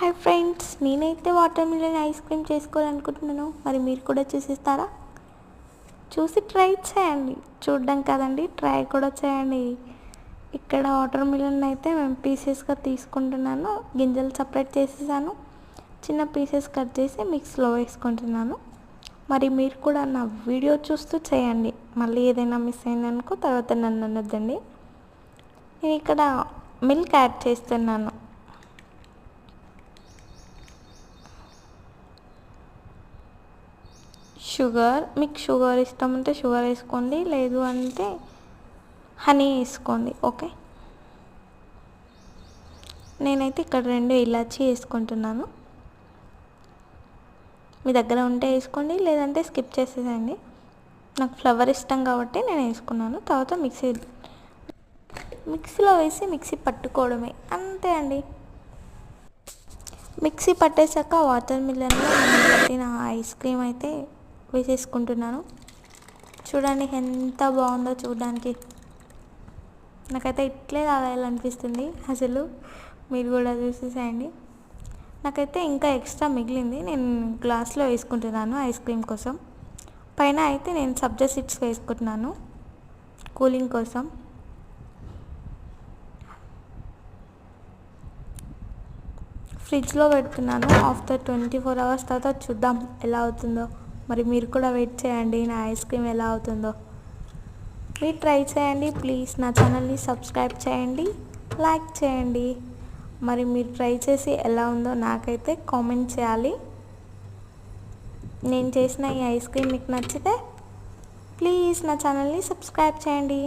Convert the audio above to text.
Hi friends, నేనైతే water melon ice cream చేసుకోవాలనుకుంటున్నాను. మరి మీరు కూడా చూసిస్తారా? చూసి ట్రై చేయండి. చూడడం కదండి, ట్రై కూడా చేయండి. ఇక్కడ వాటర్ మిలన్ అయితే మేము పీసెస్గా తీసుకుంటున్నాను. గింజలు సపరేట్ చేసేసాను. చిన్న పీసెస్ కట్ చేసి మిక్స్లో వేసుకుంటున్నాను. మరి మీరు కూడా నా వీడియో చూస్తూ చేయండి. మళ్ళీ ఏదైనా మిస్ అయిందనుకో తర్వాత నన్ను అనొద్దండి. నేను ఇక్కడ మిల్క్ యాడ్ చేస్తున్నాను. షుగర్, మీకు షుగర్ ఇష్టం ఉంటే షుగర్ వేసుకోండి, లేదు అంటే హనీ వేసుకోండి. ఓకే, నేనైతే ఇక్కడ 2 ఇలాచీ వేసుకుంటున్నాను. మీ దగ్గర ఉంటే వేసుకోండి, లేదంటే స్కిప్ చేసేదండి. నాకు ఫ్లేవర్ ఇష్టం కాబట్టి నేను వేసుకున్నాను. తర్వాత మిక్సీలో వేసి మిక్సీ పట్టుకోవడమే, అంతే అండి. మిక్సీ పట్టేశాక వాటర్ మిలన్లో నేను పెట్టిన ఐస్ క్రీమ్ అయితే వేసేసుకుంటున్నాను. చూడండి ఎంత బాగుందో చూడడానికి. నాకైతే ఇట్లే తాగాలనిపిస్తుంది. అసలు మీరు కూడా చూసేసేయండి. నాకైతే ఇంకా ఎక్స్ట్రా మిగిలింది, నేను గ్లాస్లో వేసుకుంటున్నాను ఐస్ క్రీమ్ కోసం. పైన అయితే నేను సబ్జా సీడ్స్ వేసుకుంటున్నాను కూలింగ్ కోసం. ఫ్రిడ్జ్లో పెడుతున్నాను. ఆఫ్టర్ 24 hours తర్వాత చూద్దాం ఎలా అవుతుందో. మరి మీరు కూడా వెయిట్ చేయండి నా ఐస్ క్రీమ్ ఎలా అవుతుందో. మీరు ట్రై చేయండి ప్లీజ్. నా ఛానల్ని సబ్స్క్రైబ్ చేయండి, లైక్ చేయండి. మరి మీరు ట్రై చేసి ఎలా ఉందో నాకైతే కామెంట్ చేయాలి. నేను చేసిన ఈ ఐస్ క్రీమ్ మీకు నచ్చితే ప్లీజ్ నా ఛానల్ని సబ్స్క్రైబ్ చేయండి.